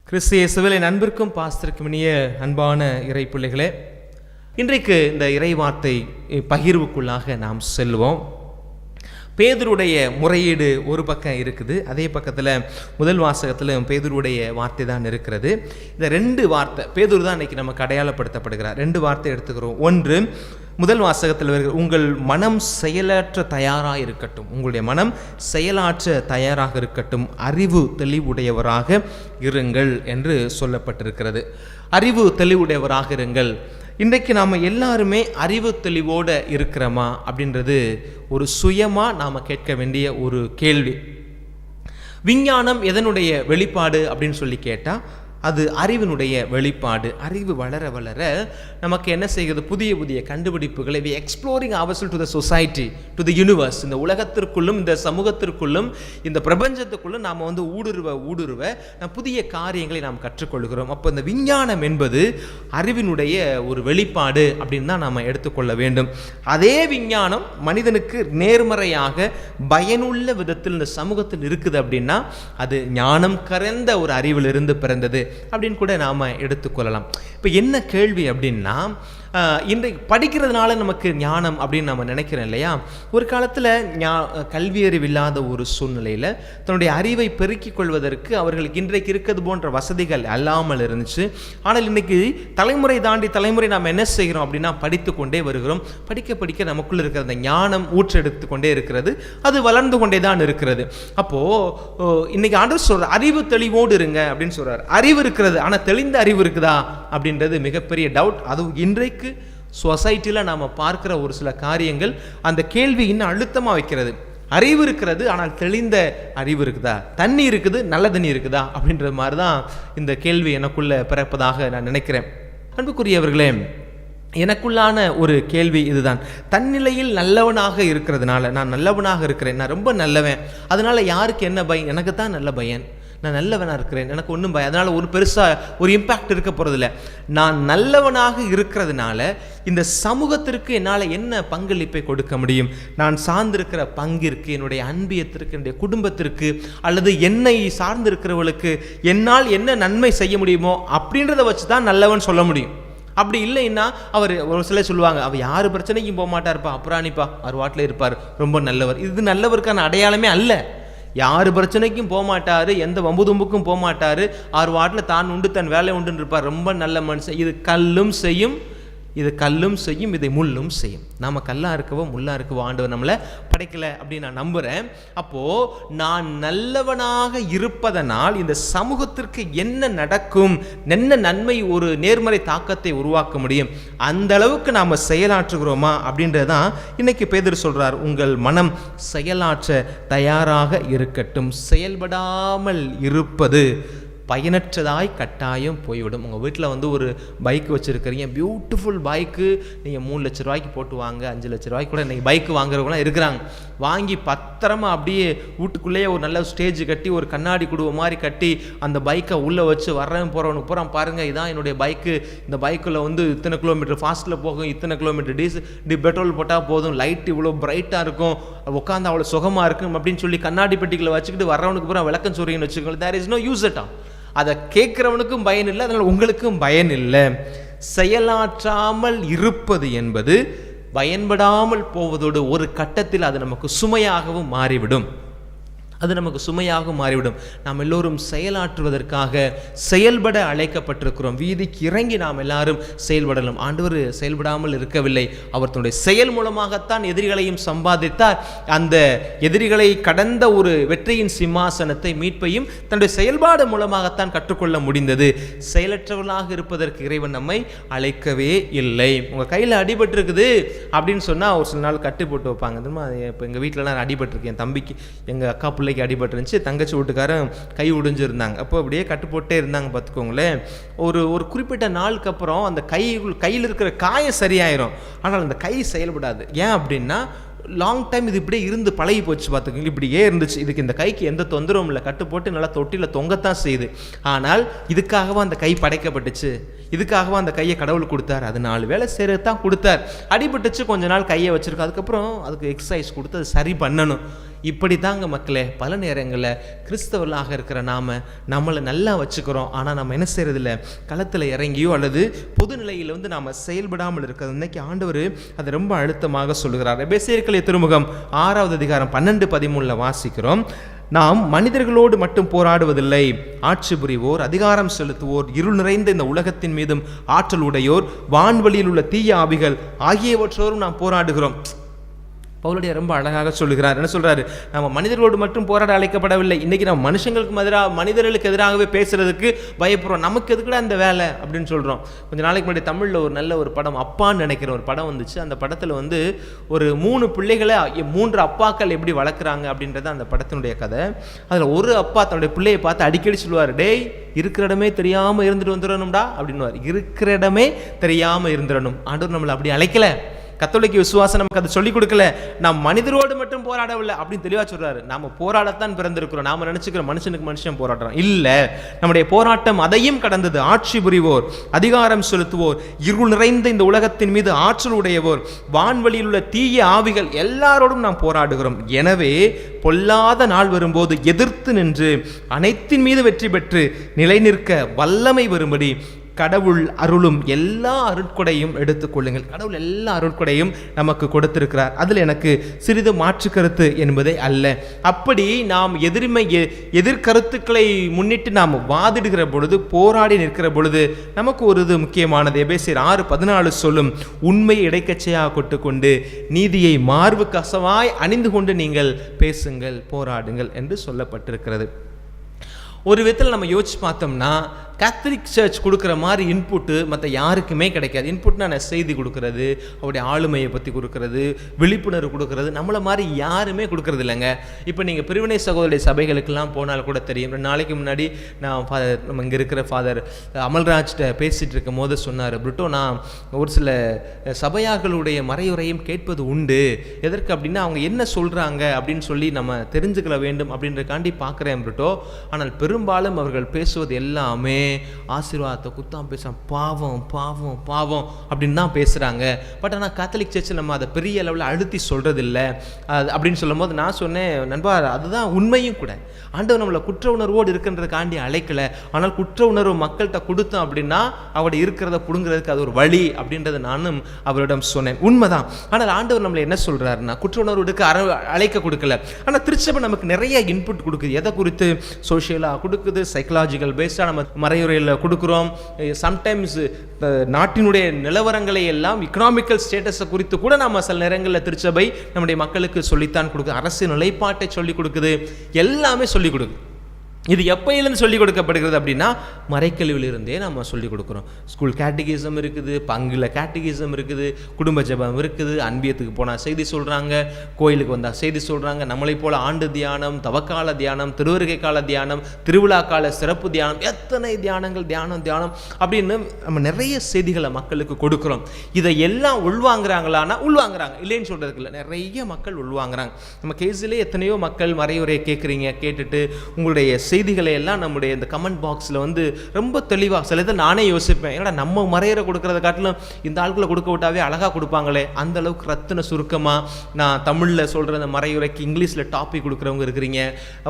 கிறிஸ்து இயேசுவில் என் அன்பிற்கும் பாஸ்தருக்கும் இனிய அன்பான இறை பிள்ளைகளே, இன்றைக்கு இந்த இறை வார்த்தை பகிர்வுக்குள்ளாக நாம் செல்வோம். பேதுருடைய முறையீடு ஒரு பக்கம் இருக்குது, அதே பக்கத்தில் முதல் வாசகத்தில் பேதுருடைய வார்த்தை தான் இருக்கிறது. இந்த ரெண்டு வார்த்தை பேதுரு தான் இன்றைக்கி நமக்கு அடையாளப்படுத்தப்படுகிறார். ரெண்டு வார்த்தை எடுத்துக்கிறோம். ஒன்று, முதல் வாசகத்தில் வருகிற உங்கள் மனம் செயலாற்ற தயாராக இருக்கட்டும், உங்களுடைய மனம் செயலாற்ற தயாராக இருக்கட்டும், அறிவு தெளிவுடையவராக இருங்கள் என்று சொல்லப்பட்டிருக்கிறது. அறிவு தெளிவுடையவராக இருங்கள். இன்றைக்கு நாம் எல்லாருமே அறிவு தெளிவோடு இருக்கிறோமா அப்படின்றது ஒரு சுயமாக நாம் கேட்க வேண்டிய ஒரு கேள்வி. விஞ்ஞானம் எதனுடைய வெளிப்பாடு அப்படின்னு சொல்லி கேட்டால் அது அறிவினுடைய வெளிப்பாடு. அறிவு வளர வளர நமக்கு என்ன செய்கிறது? புதிய புதிய கண்டுபிடிப்புகளை we exploring ourself to the society, to the universe. இந்த உலகத்திற்குள்ளும் இந்த சமூகத்திற்குள்ளும் இந்த பிரபஞ்சத்துக்குள்ளும் நாம் ஊடுருவ புதிய காரியங்களை நாம் கற்றுக்கொள்கிறோம். அப்போ இந்த விஞ்ஞானம் என்பது அறிவினுடைய ஒரு வெளிப்பாடு அப்படின்னு தான் நாம் எடுத்துக்கொள்ள வேண்டும். அதே விஞ்ஞானம் மனிதனுக்கு நேர்மறையாக பயனுள்ள விதத்தில் இந்த சமூகத்தில் இருக்குது அப்படின்னா அது ஞானம் கறந்த ஒரு அறிவிலிருந்து பிறந்தது அப்படின்னு கூட நாம எடுத்துக்கொள்ளலாம். இப்போ என்ன கேள்வி அப்படின்னா, இன்றைக்கு படிக்கிறதுனால நமக்கு ஞானம் அப்படின்னு நம்ம நினைக்கிறோம் இல்லையா? ஒரு காலத்தில் கல்வி அறிவு இல்லாத ஒரு சூழ்நிலையில் தன்னுடைய அறிவை பெருக்கிக் கொள்வதற்கு அவர்களுக்கு இன்றைக்கு இருக்கிறது போன்ற வசதிகள் அல்லாமல் இருந்துச்சு. ஆனால் இன்னைக்கு தலைமுறை தாண்டி தலைமுறை நாம் என்ன செய்கிறோம் அப்படின்னா படித்து கொண்டே வருகிறோம். படிக்க படிக்க நமக்குள்ள இருக்கிற அந்த ஞானம் ஊற்றெடுத்து கொண்டே இருக்கிறது, அது வளர்ந்து கொண்டே தான் இருக்கிறது. அப்போது இன்னைக்கு ஆண்டவர் சொல்கிறார், அறிவு தெளிவோடு இருங்க அப்படின்னு சொல்கிறார். அறிவு இருக்கிறது, ஆனால் தெளிந்த அறிவு இருக்குதா அப்படின்றது மிகப்பெரிய டவுட். அதுவும் இன்றைக்கு சொசைட்டியில் நாம் பார்க்கிற ஒரு சில காரியங்கள் அந்த கேள்வி இன்னும் அழுத்தமாக வைக்கிறது. அறிவு இருக்கிறது, ஆனால் தெளிந்த அறிவு இருக்குதா? தண்ணி இருக்குது, நல்ல தண்ணி இருக்குதா அப்படின்ற மாதிரி தான் இந்த கேள்வி எனக்குள்ள பிறப்பதாக நான் நினைக்கிறேன். அன்புக்குரியவர்களே, எனக்குள்ளான ஒரு கேள்வி இதுதான். தன்னிலையில் நல்லவனாக இருக்கிறதுனால, நான் நல்லவனாக இருக்கிறேன், நான் ரொம்ப நல்லவன், அதனால யாருக்கு என்ன பயன்? எனக்கு தான் நல்ல பயன், நான் நல்லவனாக இருக்கிறேன், எனக்கு ஒன்றும் பயம், அதனால் ஒரு பெருசாக ஒரு இம்பேக்ட் இருக்க போகிறதில்ல. நான் நல்லவனாக இருக்கிறதுனால இந்த சமூகத்திற்கு என்னால் என்ன பங்களிப்பை கொடுக்க முடியும்? நான் சார்ந்திருக்கிற பங்கிற்கு, என்னுடைய அன்பியத்திற்கு, என்னுடைய குடும்பத்திற்கு, அல்லது என்னை சார்ந்திருக்கிறவர்களுக்கு என்னால் என்ன நன்மை செய்ய முடியுமோ அப்படின்றத வச்சு தான் நல்லவன் சொல்ல முடியும். அப்படி இல்லைன்னா அவர் ஒரு சிலர் சொல்லுவாங்க, அவர் யார் பிரச்சனைக்கும் போக மாட்டார்ப்பா, அப்புறாணிப்பா, அவர் வாட்டில் இருப்பார், ரொம்ப நல்லவர். இது நல்லவருக்கான அடையாளமே அல்ல. யார் பிரச்சனைக்கும் போக மாட்டார், எந்த வம்பு தும்புக்கும் போக மாட்டார், ஆறு வாட்டில் தான் உண்டு தன் வேலை உண்டுன்னு இருப்பார், ரொம்ப நல்ல மனுஷன். இது கல்லும் செய்யும், இதை முள்ளும் செய்யும். நாம கல்லா இருக்கவோ முள்ளா இருக்கவோ ஆண்டவர் நம்மளை படைக்கலை அப்படின்னு நான் நம்புகிறேன். அப்போது நான் நல்லவனாக இருப்பதனால் இந்த சமூகத்திற்கு என்ன நடக்கும், என்ன நன்மை, ஒரு நேர்மறை தாக்கத்தை உருவாக்க முடியும், அந்த அளவுக்கு நாம் செயலாற்றுகிறோமா அப்படின்றதான் இன்னைக்கு பேதுரு சொல்கிறார். உங்கள் மனம் செயலாற்ற தயாராக இருக்கட்டும். செயல்படாமல் இருப்பது பயனற்றதாய் கட்டாயம் போய்விடும். உங்கள் வீட்டில் ஒரு பைக் வச்சுருக்கிறீங்க, பியூட்டிஃபுல் பைக்கு, நீங்கள் 3 லட்ச ரூபாய்க்கு போட்டு வாங்க, 5 லட்ச ரூபாய்க்கு கூட இன்றைக்கி பைக்கு வாங்குறவங்களாம் இருக்கிறாங்க. வாங்கி பத்திரமா அப்படியே வீட்டுக்குள்ளேயே ஒரு நல்ல ஸ்டேஜ் கட்டி, ஒரு கண்ணாடி குடுவை மாதிரி கட்டி, அந்த பைக்கை உள்ளே வச்சு வர்றவன் போகிறவனுக்கு பூரா பாருங்கள், இதான் என்னுடைய பைக்கு, இந்த பைக்கில் இத்தனை கிலோமீட்டர் ஃபாஸ்ட்டில் போகும், இத்தனை கிலோமீட்டர் பெட்ரோல் போட்டால் போதும், லைட் இவ்வளோ பிரைட்டாக இருக்கும், உட்காந்து அவ்வளோ சுகமாக இருக்கும் அப்படின்னு சொல்லி கண்ணாடி பெட்டிகளை வச்சுக்கிட்டு வர்றவனுக்கு பூரா விளக்கம் சொல்றீங்கன்னு வச்சுக்கோங்க. There is no use at all. அதை கேட்குறவனுக்கும் பயன் இல்லை, அதனால் உங்களுக்கும் பயன் இல்லை. செயலாற்றாமல் இருப்பது என்பது பயன்படாமல் போவதோடு ஒரு கட்டத்தில் அது நமக்கு சுமையாகவும் மாறிவிடும். நாம் எல்லோரும் செயலாற்றுவதற்காக செயல்பட அழைக்கப்பட்டிருக்கிறோம். வீதிக்கு இறங்கி நாம் எல்லாரும் செயல்படலாம். ஆண்டவர் செயல்படாமல் இருக்கவில்லை. அவர் தன்னுடைய செயல் மூலமாகத்தான் எதிரிகளையும் சம்பாதித்தார். அந்த எதிரிகளை கடந்த ஒரு வெற்றியின் சிம்மாசனத்தை, மீட்பையும் தன்னுடைய செயல்பாடு மூலமாகத்தான் கற்றுக்கொள்ள முடிந்தது. செயலற்றவர்களாக இருப்பதற்கு இறைவன் நம்மை அழைக்கவே இல்லை. உங்கள் கையில் அடிபட்டிருக்குது அப்படின்னு சொன்னால் ஒரு சில நாள் கட்டு போட்டு வைப்பாங்க. இப்போ எங்கள் வீட்டிலலாம் அடிபட்டிருக்கு, என் தம்பிக்கு, எங்கள் அக்கா பிள்ளைக்கு அடிபட்டுருந்துச்சு, தங்கச்சி வீட்டுக்காரன் கை உடைஞ்சிருந்தாங்க. அப்போ அப்படியே கட்டு போட்டே இருந்தாங்க. பார்த்துக்கோங்களேன், ஒரு குறிப்பிட்ட நாளுக்கு அப்புறம் அந்த கையில் இருக்கிற காயம் சரியாயிரும், ஆனால் அந்த கை செயல்படாது. ஏன் அப்படின்னா லாங் டைம் இது இப்படியே இருந்து பழகி போச்சு. பார்த்துக்கோங்க, இப்படியே இருந்துச்சு. இதுக்கு இந்த கைக்கு எந்த தொந்தரவும் இல்லை, கட்டு போட்டு நல்லா தொட்டியில் தொங்கத்தான் செய்யுது. ஆனால் இதுக்காகவா அந்த கை படைக்கப்பட்டுச்சு? இதுக்காகவா அந்த கையை கடவுள் கொடுத்தார்? அது 4 வேளை செய்யத்தான் கொடுத்தார். அடிபட்டுச்சு, கொஞ்ச நாள் கையை வச்சிருக்கு, அதுக்கப்புறம் அதுக்கு எக்ஸசைஸ் கொடுத்து அது சரி பண்ணணும். இப்படி தாங்க மக்களே பல நேரங்களில் கிறிஸ்தவர்களாக இருக்கிற நம்மளை நல்லா வச்சுக்கிறோம். ஆனால் நம்ம என்ன செய்யறதில்ல, களத்தில் இறங்கியோ அல்லது பொதுநிலையில் நாம் செயல்படாமல் இருக்கிறது. இன்னைக்கு ஆண்டவர் அதை ரொம்ப அழுத்தமாக சொல்லுகிறார். எபேசியர்களின் திருமுகம் 6வது அதிகாரம் 12-13 வாசிக்கிறோம். நாம் மனிதர்களோடு மட்டும் போராடுவதில்லை, ஆட்சி புரிவோர், அதிகாரம் செலுத்துவோர், இருள் நிறைந்த இந்த உலகத்தின் மீதும் ஆற்றல் உடையோர், வான்வெளியில் உள்ள தீய ஆவிகள் ஆகியவற்றோரும் நாம் போராடுகிறோம். பவுலுடைய ரொம்ப அழகாக சொல்லுகிறார். என்ன சொல்றாரு? நம்ம மனிதர்களோடு மட்டும் போராட அழைக்கப்படவில்லை. இன்னைக்கு நம்ம மனிதர்களுக்கு எதிராகவே பேசுறதுக்கு பயப்படுறோம். நமக்கு எதுக்குடா அந்த வேலை அப்படின்னு சொல்றோம். கொஞ்ச நாளைக்கு முன்னாடி தமிழ்ல ஒரு நல்ல ஒரு படம், அப்பான்னு நினைக்கிற ஒரு படம் வந்துச்சு. அந்த படத்துல ஒரு 3 பிள்ளைகளை 3 அப்பாக்கள் எப்படி வளர்க்குறாங்க அப்படின்றது அந்த படத்தினுடைய கதை. அதுல ஒரு அப்பா தன்னுடைய பிள்ளையை பார்த்து அடிக்கடி சொல்லுவார், டேய் இருக்கிற இடமே தெரியாம இருந்துட்டு வந்துடணும்டா அப்படின்னுவார். இருக்கிற இடமே தெரியாம இருந்துடணும். ஆண்டவர் நம்மளை அப்படி அழைக்கல. கத்தோலிக்க விசுவாசம் நமக்கு அதை சொல்லிக் கொடுக்கல. நாம் மனிதரோடு மட்டும் போராடவில்லை அப்படின்னு தெளிவா சொல்றாரு. நாம போராடத்தான் பிறந்திருக்கிறோம். நாம நினைச்சுக்கிறோம் மனுஷனுக்கு மனுஷன் போராடுறோம். இல்ல, நம்முடைய போராட்டம் அதையும் கடந்தது. ஆட்சி புரிவோர், அதிகாரம் செலுத்துவோர், இருள் நிறைந்த இந்த உலகத்தின் மீது ஆற்றல் உடையவோர், வான்வெளியில் உள்ள தீய ஆவிகள் எல்லாரோடும் நாம் போராடுகிறோம். எனவே பொல்லாத நாள் வரும்போது எதிர்த்து நின்று அனைத்தின் மீது வெற்றி பெற்று நிலை நிற்க வல்லமை வரும்படி கடவுள் அருளும் எல்லா அருட்கொடையும் எடுத்துக்கொள்ளுங்கள். கடவுள் எல்லா அருட்கொடையும் நமக்கு கொடுத்திருக்கிறார். அதில் எனக்கு சிறிது மாற்று கருத்து என்பதே அல்ல. அப்படி நாம் எதிர்கருத்துக்களை முன்னிட்டு நாம் வாதிடுகிற பொழுது, போராடி நிற்கிற பொழுது நமக்கு ஒரு இது முக்கியமானது. எபேசியர் 6:14 சொல்லும், உண்மையை இடைக்கச்சையாக கொட்டுக்கொண்டு நீதியை மார்பு கசவாய் அணிந்து கொண்டு நீங்கள் பேசுங்கள், போராடுங்கள் என்று சொல்லப்பட்டிருக்கிறது. ஒரு விதத்தில் நம்ம யோசிச்சு பார்த்தோம்னா, கேத்தலிக் சர்ச் கொடுக்குற மாதிரி இன்புட்டு மற்ற யாருக்குமே கிடைக்காது. இன்புட்னா நான் செய்தி கொடுக்கறது, அவருடைய ஆளுமையை பற்றி கொடுக்கறது, விழிப்புணர்வு கொடுக்கறது நம்மளை மாதிரி யாருமே கொடுக்கறது இல்லைங்க. இப்போ நீங்கள் பிரிவினை சகோதரிய சபைகளுக்கெல்லாம் போனால் கூட தெரியும். 2 நாளைக்கு முன்னாடி நான் நம்ம இங்கே இருக்கிற ஃபாதர் அமல்ராஜ்கிட்ட பேசிகிட்டு இருக்கும் போது சொன்னார், பிரிட்டோ நான் ஒரு சில சபையார்களுடைய மறையுறையும் கேட்பது உண்டு. எதற்கு அப்படின்னா அவங்க என்ன சொல்கிறாங்க அப்படின்னு சொல்லி நம்ம தெரிஞ்சுக்கல வேண்டும் அப்படின்றக்காண்டி பார்க்குறேன் பிரிட்டோ. ஆனால் பெரும்பாலும் அவர்கள் பேசுவது எல்லாமே ஆசீர்வாதத்தை குத்தாம் பேச பாவம் பாவம் பாவம் அப்படின்னு தான் பேசுகிறாங்க. பட் ஆனால் கேத்தலிக் சர்ச்சில் நம்ம அதை பெரிய அளவில் அழுத்தி சொல்கிறது இல்லை அப்படின்னு சொல்லும் போது நான் சொன்னேன், நண்பா அதுதான் உண்மையும் கூட. ஆண்டவர் நம்மளை குற்ற உணர்வோடு இருக்கின்றதுக்காண்டி அழைக்கலை. ஆனால் குற்ற உணர்வு மக்கள்கிட்ட கொடுத்தோம் அப்படின்னா அவருடைய இருக்கிறத புடுங்கிறதுக்கு அது ஒரு வழி அப்படின்றத நானும் அவரிடம் சொன்னேன். உண்மைதான். ஆனால் ஆண்டவர் நம்மளை என்ன சொல்கிறாருன்னா, குற்ற உணர்வுக்கு அழைக்க கொடுக்கல. ஆனால் திருச்சபை நமக்கு நிறைய இன்புட் கொடுக்குது. எதை குறித்து? சோஷியலாக கொடுக்குது, சைக்கலாஜிக்கல் பேஸ்டாக நம்ம மறையுறையில் கொடுக்குறோம். சம்டைம்ஸ் நாட்டினுடைய நிலவரங்களை எல்லாம், இக்கனாமிக்கல் ஸ்டேட்டஸை குறித்து கூட நம்ம சில நேரங்களில் திருச்சபை நம்முடைய மக்களுக்கு சொல்லித்தான் கொடுக்குது. அரசு நிலைப்பாட்டை சொல்லிக் கொடுக்குது, எல்லாமே சொல்லிக் கொடுக்குது. இது எப்பயிலிருந்து சொல்லிக் கொடுக்கப்படுகிறது அப்படின்னா மறைக்கல்வியிலிருந்தே நம்ம சொல்லிக் கொடுக்குறோம். ஸ்கூல் கேட்டகிசம் இருக்குது, பங்குல கேட்டகிசம் இருக்குது, குடும்ப ஜெபம் இருக்குது, அன்பியத்துக்கு போனால் செய்தி சொல்கிறாங்க, கோயிலுக்கு வந்தால் செய்தி சொல்கிறாங்க. நம்மளை போல் ஆண்டு தியானம், தவக்கால தியானம், திருவருகை கால தியானம், திருவிழா கால சிறப்பு தியானம், எத்தனை தியானங்கள், தியானம் அப்படின்னு நம்ம நிறைய செய்திகளை மக்களுக்கு கொடுக்குறோம். இதை எல்லாம் உள்வாங்குறாங்களான்னா உள்வாங்குறாங்க, இல்லைன்னு சொல்கிறதுக்கு இல்லை. நிறைய மக்கள் உள்வாங்குறாங்க. நம்ம கேஸிலே எத்தனையோ மக்கள் மறையுறையை கேட்குறீங்க, கேட்டுட்டு உங்களுடைய செய்திகளை எல்லாம் நம்முடைய இந்த கமெண்ட் பாக்ஸில் ரொம்ப தெளிவாக சில இதை நானே யோசிப்பேன், ஏன்னா நம்ம மறையறை கொடுக்கறத காட்டிலும் இந்த ஆட்களை கொடுக்க விட்டாவே அழகாக கொடுப்பாங்களே, அந்த அளவுக்கு ரத்தின சுருக்கமாக நான் தமிழில் சொல்கிற அந்த மறையுறைக்கு இங்கிலீஷில் டாபிக் கொடுக்குறவங்க இருக்கிறீங்க.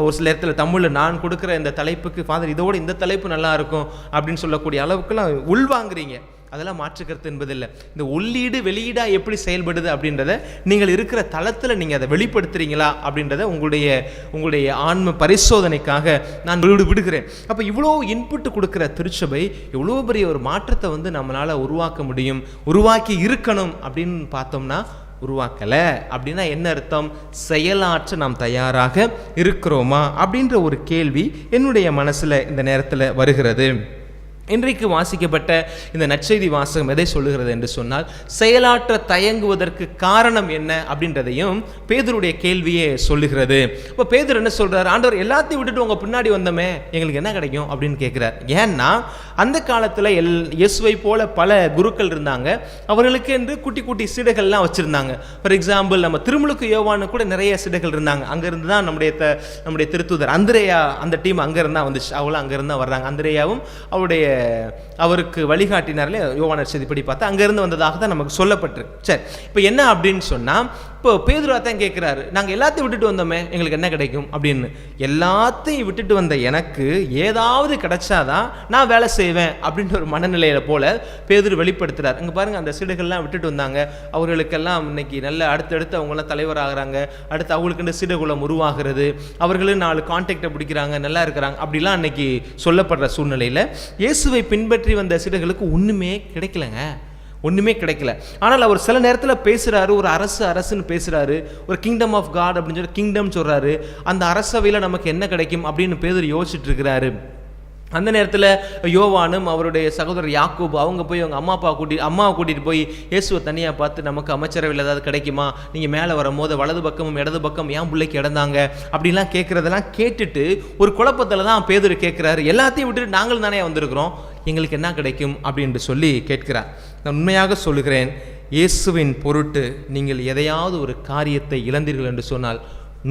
ஒரு சில இடத்துல தமிழில் நான் கொடுக்குற இந்த தலைப்புக்கு ஃபாதர் இதோட இந்த தலைப்பு நல்லா இருக்கும் அப்படின்னு சொல்லக்கூடிய அளவுக்குலாம் உள்வாங்குறீங்க. அதெல்லாம் மாற்றுக்கிறது என்பதில்லை. இந்த உள்ளீடு வெளியீடாக எப்படி செயல்படுது அப்படின்றத நீங்கள் இருக்கிற தளத்தில் நீங்கள் அதை வெளிப்படுத்துறீங்களா அப்படின்றத உங்களுடைய ஆன்ம பரிசோதனைக்காக நான் விடுகிறேன். அப்போ இவ்வளோ இன்புட்டு கொடுக்குற திருச்சபை எவ்வளோ பெரிய ஒரு மாற்றத்தை நம்மளால் உருவாக்க முடியும், உருவாக்கி இருக்கணும் அப்படின்னு பார்த்தோம்னா உருவாக்கலை அப்படின்னா என்ன அர்த்தம்? செயலாற்ற நாம் தயாராக இருக்கிறோமா அப்படின்ற ஒரு கேள்வி என்னுடைய மனசில் இந்த நேரத்தில் வருகிறது. இன்றைக்கு வாசிக்கப்பட்ட இந்த நற்செய்தி வாசகம் எதை சொல்லுகிறது என்று சொன்னால், செயலாற்ற தயங்குவதற்கு காரணம் என்ன அப்படின்றதையும் பேதுருடைய கேள்வியே சொல்லுகிறது. இப்போ பேதுரு என்ன சொல்றார்? ஆண்டவர் எல்லாத்தையும் விட்டுட்டு உங்க பின்னாடி வந்தோமே, எங்களுக்கு என்ன கிடைக்கும் அப்படின்னு கேட்கிறார். ஏன்னா அந்த காலத்தில் இயேசுவை போல பல குருக்கள் இருந்தாங்க. அவர்களுக்கு என்று குட்டி குட்டி சீடைகள்லாம் வச்சிருந்தாங்க. ஃபார் எக்ஸாம்பிள் நம்ம திருமுழுக்கு யோவானு கூட நிறைய சீடைகள் இருந்தாங்க. அங்கிருந்து தான் நம்முடைய திருத்தூதர் அந்திரேயா அந்த டீம் அங்கிருந்தா வந்துச்சு. அவங்களும் அங்கிருந்தா வர்றாங்க. அந்திரேயாவும் அவருக்கு வழிகாட்டினார்ல யோவான் நற்செய்திப்படி பார்த்தா அங்கிருந்து வந்ததாக தான் நமக்கு சொல்லப்பட்டிருக்கு. சரி, இப்போ என்ன அப்படின்னு சொன்னா, இப்போ பேதுரு தான் கேட்குறாரு, நாங்கள் எல்லாத்தையும் விட்டுட்டு வந்தோமே, எங்களுக்கு என்ன கிடைக்கும் அப்படின்னு. எல்லாத்தையும் விட்டுட்டு வந்த எனக்கு ஏதாவது கிடைச்சாதான் நான் வேலை செய்வேன் அப்படின்ற ஒரு மனநிலையில போல பேதுரு வெளிப்படுத்துறார். அங்கே பாருங்க, அந்த சீடர்கள்லாம் விட்டுட்டு வந்தாங்க, அவர்களுக்கெல்லாம் இன்னைக்கு நல்ல அடுத்தடுத்து அவங்களாம் தலைவராகிறாங்க, அடுத்து அவங்களுக்கு சீடகுலம் உருவாகிறது, அவர்களும் 4 கான்டாக்டை பிடிக்கிறாங்க, நல்லா இருக்கிறாங்க. அப்படிலாம் அன்னைக்கு சொல்லப்படுற சூழ்நிலையில் இயேசுவை பின்பற்றி வந்த சீடர்களுக்கு ஒன்றுமே கிடைக்கலங்க, ஒன்றுமே கிடைக்கல. ஆனால் அவர் சில நேரத்தில் பேசுகிறாரு, ஒரு அரசுன்னு பேசுகிறாரு, ஒரு கிங்டம் ஆஃப் காட் அப்படின்னு சொல்லி கிங்டம் சொல்கிறாரு. அந்த அரசவையில் நமக்கு என்ன கிடைக்கும் அப்படின்னு பேதுரு யோசிச்சுட்டு இருக்கிறாரு. அந்த நேரத்தில் யோவானும் அவருடைய சகோதரர் யாக்கூப் அவங்க போய் அவங்க அம்மாவை கூட்டிகிட்டு போய் இயேசுவை தனியாக பார்த்து, நமக்கு அமைச்சரவையில் ஏதாவது கிடைக்குமா, நீங்கள் மேலே வரும்போது வலது பக்கமும் இடது பக்கம் ஏன் பிள்ளைக்கு இடந்தாங்க அப்படிலாம் கேட்குறதெல்லாம் கேட்டுட்டு ஒரு குழப்பத்தில் தான் பேதுரு கேட்குறாரு, எல்லாத்தையும் விட்டுட்டு நாங்களும் தானே வந்திருக்கிறோம், எங்களுக்கு என்ன கிடைக்கும் அப்படின்ட்டு சொல்லி கேட்கிறார். நான் உண்மையாக சொல்லுகிறேன், இயேசுவின் பொருட்டு நீங்கள் எதையாவது ஒரு காரியத்தை இழந்தீர்கள் என்று சொன்னால்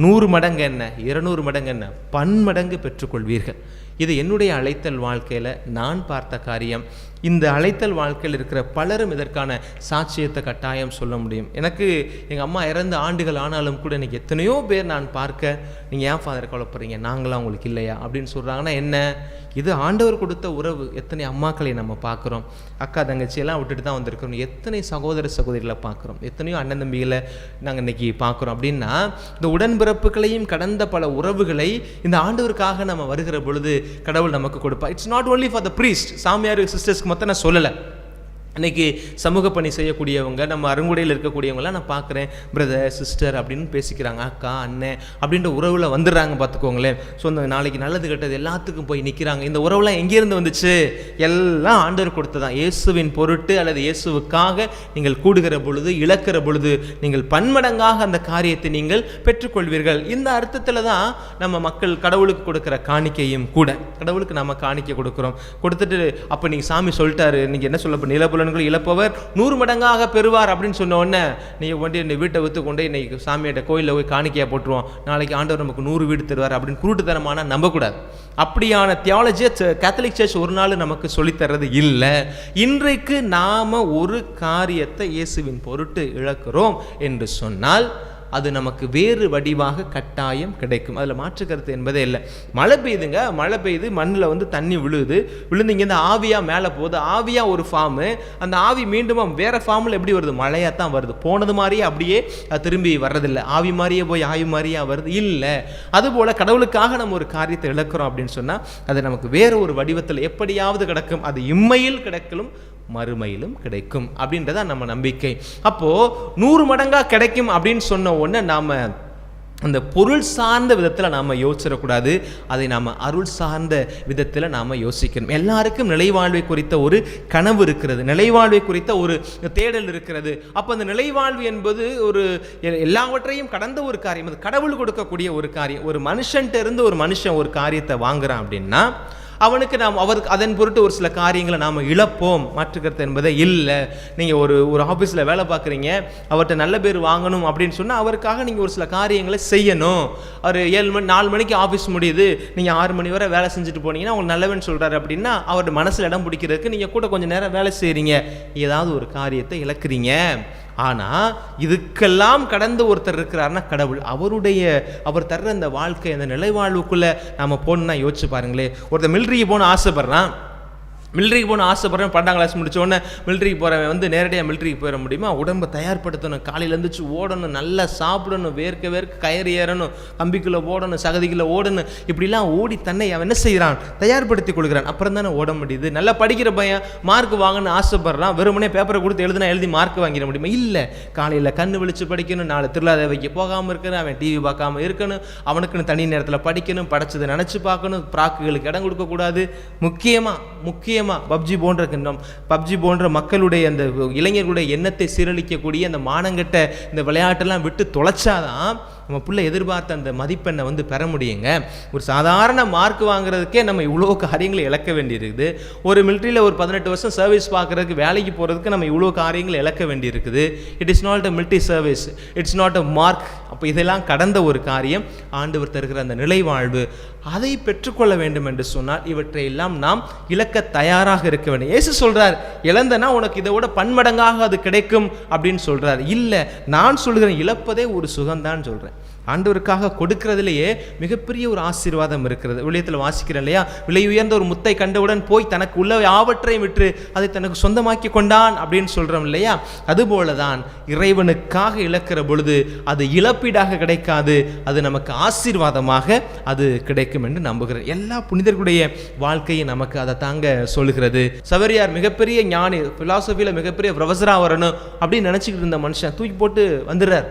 100 மடங்கு என்ன, 200 மடங்கு என்ன, பன்மடங்கு பெற்றுக்கொள்வீர்கள். இது என்னுடைய அழைத்தல் வாழ்க்கையில் நான் பார்த்த காரியம். இந்த அழைத்தல் வாழ்க்கையில் இருக்கிற பலரும் இதற்கான சாட்சியத்தை கட்டாயம் சொல்ல முடியும். எனக்கு எங்கள் அம்மா இறந்து ஆண்டுகள் ஆனாலும் கூட இன்றைக்கி எத்தனையோ பேர் நான் பார்க்க, நீங்கள் ஏன் ஃபாதர் கவலைப்படுறீங்க, நாங்களாம் உங்களுக்கு இல்லையா அப்படின்னு சொல்கிறாங்கன்னா என்ன, இது ஆண்டவர் கொடுத்த உறவு. எத்தனை அம்மாக்களை நம்ம பார்க்குறோம், அக்கா தங்கச்சியெல்லாம் விட்டுட்டு தான் வந்திருக்கிறோம், எத்தனை சகோதர சகோதரிகளை பார்க்குறோம், எத்தனையோ அண்ணன் தம்பிகளை நாங்கள் இன்றைக்கி பார்க்குறோம். அப்படின்னா இந்த உடன்பிறப்புகளையும் கடந்த பல உறவுகளை இந்த ஆண்டவருக்காக நம்ம வருகிற பொழுது கடவுள் நமக்கு கொடுப்பா. It's not only for the priest, சாமியார் சிஸ்டர்ஸ்க்கு மொத்தம் நான் சொல்லலை. இன்றைக்கி சமூக பணி செய்யக்கூடியவங்க, நம்ம அருங்குடையில் இருக்கக்கூடியவங்களாம் நான் பார்க்குறேன், பிரதர் சிஸ்டர் அப்படின்னு பேசிக்கிறாங்க, அக்கா அண்ணன் அப்படின்ற உறவில் வந்துடுறாங்க பார்த்துக்கோங்களேன். ஸோ இந்த நாளைக்கு நல்லது கெட்டது எல்லாத்துக்கும் போய் நிற்கிறாங்க. இந்த உறவுலாம் எங்கேருந்து வந்துச்சு, எல்லாம் ஆண்டவர் கொடுத்ததான். இயேசுவின் பொருட்டு அல்லது இயேசுவுக்காக நீங்கள் கூடுகிற பொழுது, இழக்கிற பொழுது நீங்கள் பன்மடங்காக அந்த காரியத்தை நீங்கள் பெற்றுக்கொள்வீர்கள். இந்த அர்த்தத்தில் தான் நம்ம மக்கள் கடவுளுக்கு கொடுக்குற காணிக்கையும் கூட. கடவுளுக்கு நம்ம காணிக்கை கொடுக்குறோம், கொடுத்துட்டு அப்போ நீங்கள் சாமி சொல்லிட்டாரு, நீங்கள் என்ன சொல்ல நிலப்புலன்கள் இழப்பவர் 100 மடங்காக பெறுவார் அப்படின்னு சொன்ன உடனே நீங்கள் கொண்டு இந்த வீட்டை விற்று கொண்டு இன்னைக்கு சாமியிட்ட கோயிலில் போய் காணிக்கையாக போட்டுருவோம், நாளைக்கு ஆண்டவர் நமக்கு 100 வீடு தருவார் அப்படின்னு குருட்டுத்தனமான நம்பக்கூடாது. அப்படியான தியாலஜியை கேத்தலிக் சர்ச் ஒரு நாள் நமக்கு சொல்லித்தர்றது இல்லை. இன்றைக்கு நாம் ஒரு காரியத்தை இயேசுவின் பொருட்டு இழக்கிறோம் என்று சொன்னால் அது நமக்கு வேறு வடிவாக கட்டாயம் கிடைக்கும். அதில் மாற்று கருத்து என்பதே இல்லை. மழை பெய்யுதுங்க, மழை பெய்யுது, மண்ணில் தண்ணி விழுந்து இங்கேருந்து ஆவியாக மேலே போகுது. ஆவியாக ஒரு ஃபார்மு, அந்த ஆவி மீண்டும் வேறு ஃபார்மில் எப்படி வருது, மழையாக தான் வருது. போனது மாதிரியே அப்படியே திரும்பி வர்றதில்லை, ஆவி மாதிரியே போய் ஆவி மாதிரியாக வருது இல்லை. அதுபோல் கடவுளுக்காக நம்ம ஒரு காரியத்தை இழக்கிறோம் அப்படின்னு சொன்னால் அது நமக்கு வேறு ஒரு வடிவத்தில் எப்படியாவது கிடைக்கும். அது இம்மையில் கிடைக்கலும் மறுமையிலும் கிடைக்கும் அப்படின்றத நம்ம நம்பிக்கை. அப்போது 100 மடங்காக கிடைக்கும் அப்படின்னு சொன்ன உடனே நாம் அந்த பொருள் சார்ந்த விதத்தில் நாம் யோசிச்சிடக்கூடாது, அதை நாம் அருள் சார்ந்த விதத்தில் நாம் யோசிக்கணும். எல்லாருக்கும் நிலைவாழ்வை குறித்த ஒரு கனவு இருக்கிறது, நிலைவாழ்வை குறித்த ஒரு தேடல் இருக்கிறது. அப்போ அந்த நிலைவாழ்வு என்பது ஒரு எல்லாவற்றையும் கடந்த ஒரு காரியம், அது கடவுள் கொடுக்கக்கூடிய ஒரு காரியம். ஒரு மனுஷன்ட்ட இருந்து ஒரு மனுஷன் ஒரு காரியத்தை வாங்குறான் அப்படின்னா அவனுக்கு அவருக்கு அதன் பொருட்டு ஒரு சில காரியங்களை நாம் இழப்போம், மாற்றுக்கிறது என்பதே இல்லை. நீங்கள் ஒரு ஆஃபீஸில் வேலை பார்க்குறீங்க, அவர்கிட்ட நல்ல பேர் வாங்கணும் அப்படின்னு சொன்னால் அவருக்காக நீங்கள் ஒரு சில காரியங்களை செய்யணும். அவர் 4 மணிக்கு ஆஃபீஸ் முடியுது, நீங்கள் 6 மணி வரை வேலை செஞ்சுட்டு போனீங்கன்னா உங்களுக்கு நல்லவன் சொல்கிறாரு அப்படின்னா அவரோட மனசில் இடம் பிடிக்கிறதுக்கு நீங்கள் கூட கொஞ்சம் நேரம் வேலை செய்கிறீங்க, ஏதாவது ஒரு காரியத்தை இழக்கிறீங்க. ஆனால் இதுக்கெல்லாம் கடந்து ஒருத்தர் இருக்கிறாருன்னா கடவுள். அவர் தர்ற அந்த வாழ்க்கை, அந்த நிலைவாழ்வுக்குள்ளே நாம் போகணுன்னா யோசிச்சு பாருங்களேன். ஒருத்தர் மிலிட்ரிக்கு போகணும்னு ஆசைப்பட்றான், 12ஆம் கிளாஸ் முடித்தோடனே மிலிட்ரிக்கு போகிறவன் நேரடியாக மிலிட்ரிக்கு போயிட முடியுமா? உடம்பை தயார்படுத்தணும், காலையில் எழுந்திரிச்சு ஓடணும், நல்லா சாப்பிடணும், வேர்க்க கயிறு ஏறணும், கம்பிக்குள்ளே ஓடணும், சகதிக்குள்ளே ஓடணும், இப்படிலாம் ஓடி தன்னை அவன் என்ன செய்கிறான், தயார்படுத்தி கொடுக்குறான். அப்புறம் தானே ஓட முடியுது. நல்லா படிக்கிற பையன் மார்க் வாங்கணும்னு ஆசைப்படுறான், வெறுமனே பேப்பரை கொடுத்து எழுதி மார்க் வாங்கிட முடியுமா? இல்லை. காலையில் கண்ணு விழிச்சு படிக்கணும், 4 திருவிழாவைக்கு போகாமல் இருக்கணும், அவன் டிவி பார்க்காம இருக்கணும், அவனுக்குன்னு தனி நேரத்தில் படிக்கணும், படைச்சதை நினச்சி பார்க்கணும், பிராக்குகளுக்கு இடம் கொடுக்கக்கூடாது. முக்கியமாக பப்ஜி போன்ற மக்களுடைய அந்த இளைஞர்களுடைய எண்ணத்தை சீரழிக்கக்கூடிய அந்த மானங்கட்ட இந்த விளையாட்டெல்லாம் விட்டு தொலைச்சாதான் நம்ம பிள்ளை எதிர்பார்த்த அந்த மதிப்பெண்ணை பெற முடியுங்க. ஒரு சாதாரண மார்க் வாங்குறதுக்கே நம்ம இவ்வளோ காரியங்களை இழக்க வேண்டியிருக்குது. ஒரு மிலிட்ரியில் ஒரு 18 வருஷம் சர்வீஸ் பார்க்குறதுக்கு, வேலைக்கு போகிறதுக்கு நம்ம இவ்வளோ காரியங்களை இழக்க வேண்டியிருக்குது. It is not a military service, it's not a mark. அப்போ இதெல்லாம் கடந்த ஒரு காரியம். ஆண்டவர் தருகிற அந்த நிலைவாழ்வு, அதை பெற்றுக்கொள்ள வேண்டும் என்று சொன்னால் இவற்றை எல்லாம் நாம் இழக்க தயாராக இருக்க வேண்டும். இயேசு சொல்றார், இழந்தனா உனக்கு இதை விட பன்மடங்காக அது கிடைக்கும் அப்படின்னு சொல்றார். இல்லை, நான் சொல்கிறேன், இழப்பதே ஒரு சுகம்தான் சொல்றேன். ஆண்டவருக்காக கொடுக்கிறதுலேயே மிகப்பெரிய ஒரு ஆசீர்வாதம் இருக்கிறது. விளையத்தில் வாசிக்கிறேன் இல்லையா, விலை உயர்ந்த ஒரு முத்தை கண்டவுடன் போய் தனக்கு உள்ள யாவற்றையும் விற்று அதை தனக்கு சொந்தமாக்கி கொண்டான் அப்படின்னு சொல்றோம் இல்லையா. அதுபோலதான் இறைவனுக்காக இழக்கிற பொழுது அது இழப்பீடாக கிடைக்காது, அது நமக்கு ஆசீர்வாதமாக அது கிடைக்கும் என்று நம்புகிறேன். எல்லா புனிதர்களுடைய வாழ்க்கையை நமக்கு அதை தாங்க சொல்லுகிறது. சவேரியார் மிகப்பெரிய ஞானி, பிலாசபியில் மிகப்பெரிய ப்ரொஃபஸராக வரணும் அப்படின்னு நினச்சிக்கிட்டு இருந்த மனுஷன் தூக்கி போட்டு வந்துடுறார்,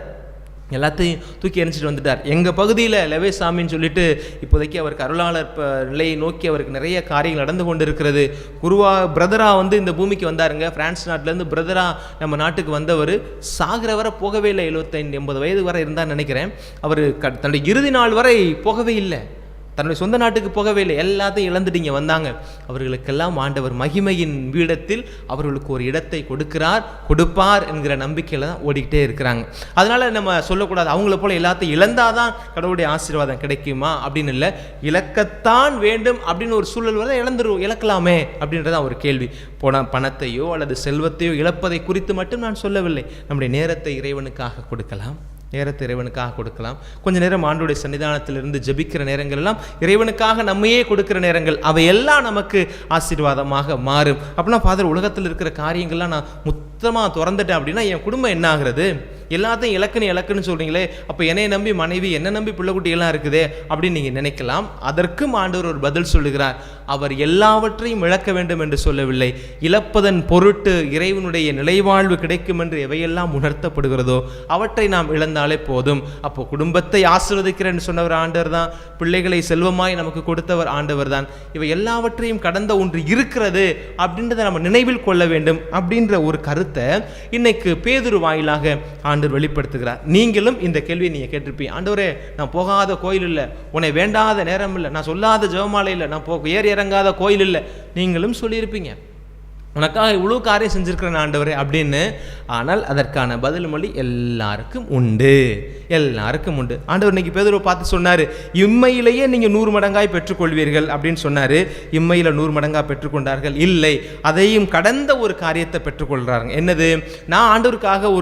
எல்லாத்தையும் தூக்கி எரிஞ்சிட்டு வந்துட்டார். எங்கள் பகுதியில் லெவேசாமின்னு சொல்லிட்டு இப்போதைக்கு அவருக்கு அருளாளர் நிலையை நோக்கி அவருக்கு நிறைய காரியங்கள் நடந்து கொண்டு இருக்கிறது. பிரதராக இந்த பூமிக்கு வந்தாருங்க. பிரான்ஸ் நாட்டிலேருந்து பிரதராக நம்ம நாட்டுக்கு வந்தவர் சாகிற வரை போகவே இல்லை. 75-80 வயது வரை இருந்தான்னு நினைக்கிறேன். அவர் தன்னுடைய இறுதி நாள் வரை போகவே இல்லை, தன்னுடைய சொந்த நாட்டுக்கு போகவே இல்லை. எல்லாத்தையும் இழந்துட்டு இங்கே வந்தாங்க. அவர்களுக்கெல்லாம் ஆண்டவர் மகிமையின் பீடத்தில் அவர்களுக்கு ஒரு இடத்தை கொடுப்பார் என்கிற நம்பிக்கையில் தான் ஓடிக்கிட்டே இருக்கிறாங்க. அதனால நம்ம சொல்லக்கூடாது அவங்கள போல எல்லாத்தையும் இழந்தாதான் கடவுளுடைய ஆசீர்வாதம் கிடைக்குமா அப்படின்னு இல்லை. இழக்கத்தான் வேண்டும் அப்படின்னு ஒரு சூழல் வரை இழக்கலாமே அப்படின்றதான் ஒரு கேள்வி. பணத்தையோ அல்லது செல்வத்தையோ இழப்பதை குறித்து மட்டும் நான் சொல்லவில்லை. நம்முடைய நேரத்தை இறைவனுக்காக கொடுக்கலாம், கொஞ்ச நேரம் ஆண்டவருடைய சன்னிதானத்திலிருந்து ஜெபிக்கிற நேரங்கள் எல்லாம் இறைவனுக்காக நம்மையே கொடுக்கிற நேரங்கள், அவையெல்லாம் நமக்கு ஆசீர்வாதமாக மாறும். அப்படின்னா ஃபாதர், உலகத்தில் இருக்கிற காரியங்கள்லாம் நான் மொத்தமாக திறந்துட்டேன் அப்படின்னா என் குடும்பம் என்ன ஆகுறது? எல்லாத்தையும் இலக்குன்னு சொல்றீங்களே, அப்போ என்னை நம்பி மனைவி, என்ன நம்பி பிள்ளைக்குட்டியெல்லாம் இருக்குதே அப்படின்னு நீங்கள் நினைக்கலாம். அதற்கும் ஆண்டவர் ஒரு பதில் சொல்லுகிறார். அவர் எல்லாவற்றையும் இழக்க வேண்டும் என்று சொல்லவில்லை. இழப்பதன் பொருட்டு இறைவனுடைய நிலைவாழ்வு கிடைக்கும் என்று எவையெல்லாம் உணர்த்தப்படுகிறதோ அவற்றை நாம் இழந்தாலே போதும். அப்போ குடும்பத்தை ஆசீர்வதிக்கிறேன்னு சொன்னவர் ஆண்டவர் தான், பிள்ளைகளை செல்வமாய் நமக்கு கொடுத்தவர் ஆண்டவர் தான். இவை எல்லாவற்றையும் கடந்த ஒன்று இருக்கிறது அப்படின்றத நம்ம நினைவில் கொள்ள வேண்டும் அப்படின்ற ஒரு கருத்தை இன்னைக்கு பேதுரு வாயிலாக ஆண்டவர் வெளிப்படுத்துகிறார். நீங்களும் இந்த கேள்வியை நீங்க கேட்டிருப்பீங்க. ஆண்டவரே, நான் போகாத கோயில் இல்லை, உன்னை வேண்டாத நேரம் இல்லை, நான் சொல்லாத ஜெபமாலை இல்லை, நான் ஏறி இறங்காத கோயில் இல்லை, நீங்களும் சொல்லியிருப்பீங்க. உனக்காக இவ்வளோ காரியம் செஞ்சுருக்கிறேன் ஆண்டவரே அப்படின்னு. ஆனால் அதற்கான பதில் மொழி எல்லாருக்கும் உண்டு. ஆண்டவர் இன்னைக்கு பேதுருவை பார்த்து சொன்னார், இம்மையிலேயே நீங்கள் 100 மடங்காய் பெற்றுக்கொள்வீர்கள் அப்படின்னு சொன்னார். இம்மையில் 100 மடங்காக பெற்றுக்கொண்டார்கள்? இல்லை, அதையும் கடந்த ஒரு காரியத்தை பெற்றுக்கொள்கிறாங்க. என்னது? நான் ஆண்டவருக்காக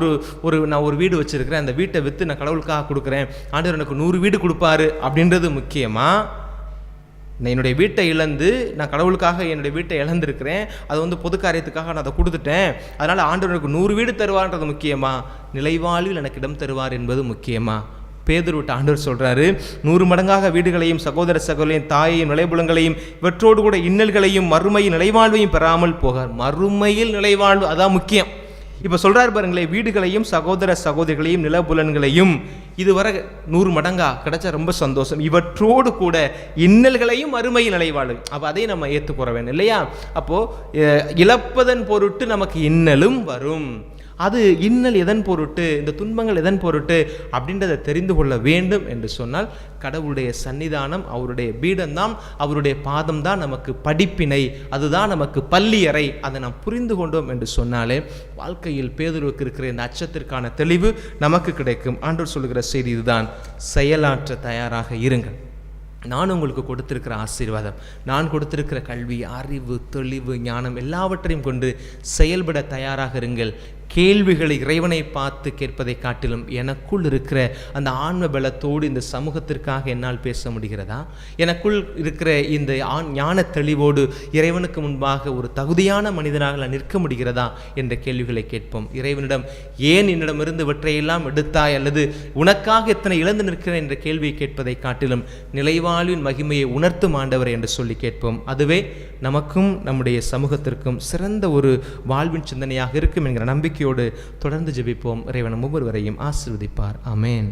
நான் ஒரு வீடு வச்சிருக்கிறேன், அந்த வீட்டை விற்று நான் கடவுளுக்காக கொடுக்குறேன், ஆண்டவர் எனக்கு 100 வீடு கொடுப்பாரு அப்படின்றது முக்கியமா? என்னுடைய வீட்டை இழந்து நான் கடவுளுக்காக என்னுடைய வீட்டை இழந்திருக்கிறேன், அது பொது காரியத்துக்காக நான் அதை கொடுத்துட்டேன், அதனால் ஆண்டவருக்கு 100 வீடு தருவார்ன்றது முக்கியமா? நிலைவாழ்வில் எனக்கு இடம் தருவார் என்பது முக்கியமா? பேதுருவிட்ட ஆண்டவர் சொல்றாரு, 100 மடங்காக வீடுகளையும் சகோதர சகோதரின் தாயையும் நிலைபுலங்களையும் இவற்றோடு கூட இன்னல்களையும் மறுமையின் நிலைவாழ்வையும் பெறாமல் போகார். மறுமையில் நிலைவாழ்வு அதான் முக்கியம். இப்போ சொல்றாரு பாருங்களேன், வீடுகளையும் சகோதர சகோதரிகளையும் நிலபுலன்களையும் இதுவரை 100 மடங்கா கிடைச்சா ரொம்ப சந்தோஷம், இவற்றோடு கூட இன்னல்களையும் மறுமையில் நிலைவாழ்வு. அப்போ அதையும் நம்ம ஏற்றுக்கூற வேணும் இல்லையா? அப்போ இழப்பதன் பொருட்டு நமக்கு இன்னலும் வரும். அது இன்னல் எதன் பொருட்டு, இந்த துன்பங்கள் எதன் பொருட்டு அப்படின்றத தெரிந்து கொள்ள வேண்டும் என்று சொன்னால் கடவுளுடைய சன்னிதானம், அவருடைய பீடம்தான், அவருடைய பாதம் தான் நமக்கு படிப்பினை, அதுதான் நமக்கு பள்ளியறை. அதை நாம் புரிந்து கொண்டோம் என்று சொன்னாலே வாழ்க்கையில் பேதுருவுக்கு இருக்கிற இந்த அச்சத்திற்கான தெளிவு நமக்கு கிடைக்கும். ஆண்டவர் சொல்லுகிற செய்தி இதுதான், செயலாற்ற தயாராக இருங்கள். நான் உங்களுக்கு கொடுத்திருக்கிற ஆசீர்வாதம், நான் கொடுத்திருக்கிற கல்வி, அறிவு, தெளிவு, ஞானம் எல்லாவற்றையும் கொண்டு செயல்பட தயாராக இருங்கள். கேள்விகளை இறைவனை பார்த்து கேட்பதை காட்டிலும் எனக்குள் இருக்கிற அந்த ஆன்ம பலத்தோடு இந்த சமூகத்திற்காக என்னால் பேச முடிகிறதா? எனக்குள் இருக்கிற இந்த ஞான தெளிவோடு இறைவனுக்கு முன்பாக ஒரு தகுதியான மனிதனாக நான் நிற்க முடிகிறதா என்ற கேள்விகளை கேட்போம். இறைவனிடம் ஏன் என்னிடமிருந்து இவற்றையெல்லாம் எடுத்தாய், அல்லது உனக்காக எத்தனை இழந்து நிற்கிறேன் என்ற கேள்வியை கேட்பதை காட்டிலும் நிலைவாழ்வின் மகிமையை உணர்த்தும் ஆண்டவர் என்று சொல்லி கேட்போம். அதுவே நமக்கும் நம்முடைய சமூகத்திற்கும் சிறந்த ஒரு வாழ்வின் சிந்தனையாக இருக்கும் என்கிற நம்பிக்கையோடு தொடர்ந்து ஜெபிப்போம். இறைவன் ஒவ்வொருவரையும் ஆசீர்வதிப்பார். ஆமென்.